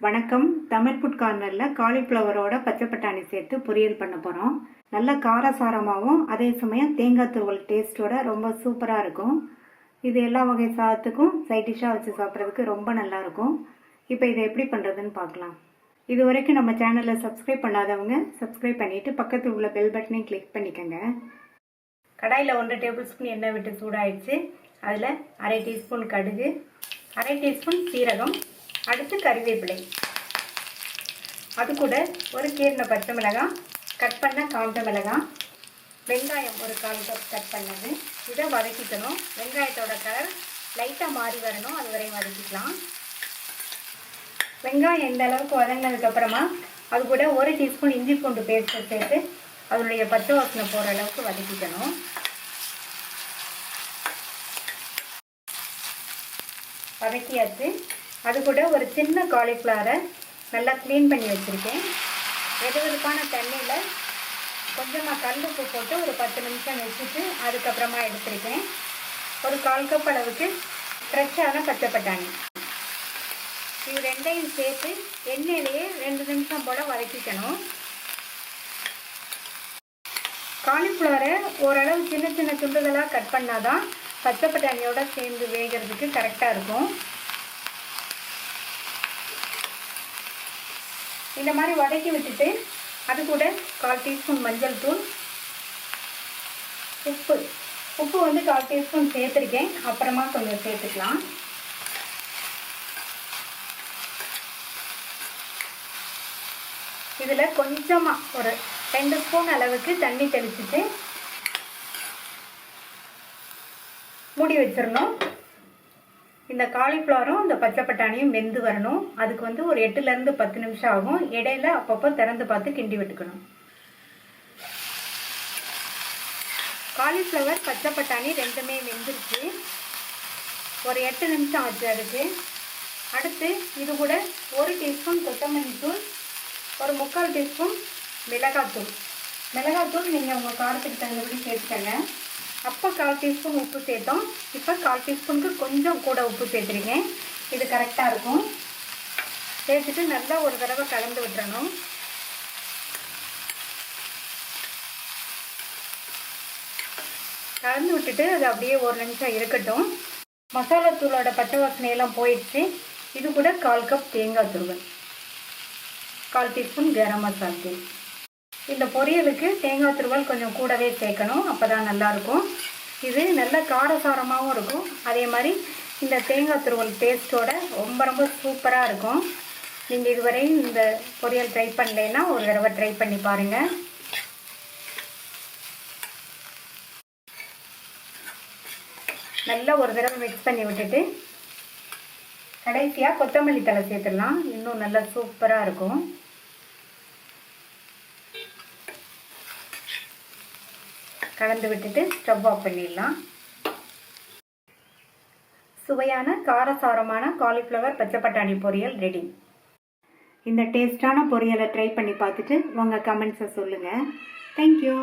வணக்கம். தமிழ் ஃபுட் கார்னரில் காலிஃப்ளவரோட பச்சை பட்டாணி சேர்த்து பொரியல் பண்ண போகிறோம். நல்ல காரசாரமாகவும் அதே சமயம் தேங்காய் துருவல் டேஸ்ட்டோட ரொம்ப சூப்பராக இருக்கும். இது எல்லா வகை சாதத்துக்கும் சைட் டிஷ்ஷாக வச்சு சாப்பிட்றதுக்கு ரொம்ப நல்லாயிருக்கும். இப்போ இதை எப்படி பண்ணுறதுன்னு பார்க்கலாம். இது வரைக்கும் நம்ம சேனலில் சப்ஸ்கிரைப் பண்ணாதவங்க சப்ஸ்கிரைப் பண்ணிவிட்டு பக்கத்தில் உள்ள பெல் பட்டனையும் கிளிக் பண்ணிக்கோங்க. கடாயில் 1 டேபிள் ஸ்பூன் எண்ணெய் விட்டு சூடாயிடுச்சு. அதில் 1/2 டீஸ்பூன் கடுகு, 1/2 டீஸ்பூன் சீரகம், அடுத்து கறிவேப்பிலை, அது கூட ஒரு கீரின பச்சை மிளகாய், கட் பண்ண காஞ்ச மிளகாய், வெங்காயம் ஒரு 1/4 கப் கட் பண்ணது. இதை வதக்கிக்கணும். வெங்காயத்தோட கலர் லைட்டாக மாறி வரணும், அது வரையும் வதக்கிக்கலாம். வெங்காயம் இந்த அளவுக்கு வதங்கினதுக்கப்புறமா அது கூட 1 டீஸ்பூன் இஞ்சி பூண்டு பேஸ்ட்டை சேர்த்து அதனுடைய பச்சை வாசனை போகிற அளவுக்கு வதக்கிக்கணும். வதக்கியாச்சு. அது கூட ஒரு சின்ன காலிஃப்ளவரை நல்லா க்ளீன் பண்ணி வச்சுருக்கேன். வெதுவெதுப்பான தண்ணியில் கொஞ்சமாக கல்லுப்பு போட்டு ஒரு 10 நிமிஷம் வச்சுட்டு அதுக்கப்புறமா எடுத்துருக்கேன். ஒரு 1/4 கப் அளவுக்கு ஃப்ரெஷ்ஷான பச்சை பட்டாணி, இது ரெண்டையும் சேர்த்து எண்ணெயிலேயே 2 நிமிஷம் போல் வதக்கிக்கணும். காலிஃப்ளவரை ஓரளவு சின்ன சின்ன துண்டுகளாக கட் பண்ணால் தான் பச்சை பட்டாணியோடு சேர்ந்து வேகிறதுக்கு கரெக்டாக இருக்கும். இந்த மாதிரி வதக்கி விட்டுட்டு அது கூட 1/4 டீஸ்பூன் மஞ்சள் தூள், உப்பு வந்து 1/4 டீஸ்பூன் சேர்த்துருக்கேன். அப்புறமா கொஞ்சம் சேர்த்துக்கலாம். இதில் கொஞ்சமாக ஒரு 2 ஸ்பூன் அளவுக்கு தண்ணி தெளிச்சுட்டு மூடி வச்சிடணும். இந்த காலிஃப்ளவரும் இந்த பச்சை பட்டாணியும் வெந்து வரணும். அதுக்கு வந்து ஒரு 8லேருந்து 10 நிமிஷம் ஆகும். இடையில அப்பப்போ திறந்து பார்த்து கிண்டி விட்டுக்கணும். காலிஃப்ளவர் பச்சை பட்டாணி ரெண்டுமே வெந்துருச்சு. ஒரு 8 நிமிஷம் ஆச்சு அதுக்கு. அடுத்து இது கூட 1 டீஸ்பூன் கொத்தமல்லி தூள், ஒரு 3/4 டீஸ்பூன் மிளகாத்தூள் நீங்கள் உங்கள் காரத்துக்கு தகுந்தபடி சேர்த்துக்கங்க. அப்போ 1/4 டீஸ்பூன் உப்பு சேர்த்தோம். இப்போ 1/4 டீஸ்பூனுக்கு கொஞ்சம் கூட உப்பு சேர்த்துருக்கேன். இது கரெக்டாக இருக்கும். சேர்த்துட்டு நல்லா ஒரு தடவை கலந்து விட்டுறணும். கலந்து விட்டுட்டு அது அப்படியே 1 நிமிஷம் இருக்கட்டும். மசாலா தூளோட பச்சை வாசனையெல்லாம் போயிடுச்சு. இது கூட 1/4 கப் தேங்காய் துருவல், 1/4 டீஸ்பூன் கரம் மசாலா தூள். இந்த பொரியலுக்கு தேங்காய் துருவல் கொஞ்சம் கூடவே சேர்க்கணும், அப்போ தான் நல்லாயிருக்கும். இது நல்ல காரசாரமாகவும் இருக்கும். அதே மாதிரி இந்த தேங்காய் துருவல் டேஸ்ட்டோட ரொம்ப சூப்பராக இருக்கும். நீங்கள் இதுவரை இந்த பொரியல் ட்ரை பண்ணலைன்னா ஒரு தடவை ட்ரை பண்ணி பாருங்கள். நல்லா ஒரு தடவை மிக்ஸ் பண்ணி விட்டுட்டு கடைசியாக கொத்தமல்லி தழை சேர்த்துடலாம். இன்னும் நல்லா சூப்பராக இருக்கும். கலந்து விட்டுட்டு ஸ்டவ் ஆஃப் பண்ணிடலாம். சுவையான காரசாரமான காலிஃப்ளவர் பச்சை பட்டாணி பொரியல் ரெடி. இந்த டேஸ்டான பொரியலை ட்ரை பண்ணி பார்த்துட்டு உங்கள் கமெண்ட்ஸை சொல்லுங்கள். தேங்க்யூ.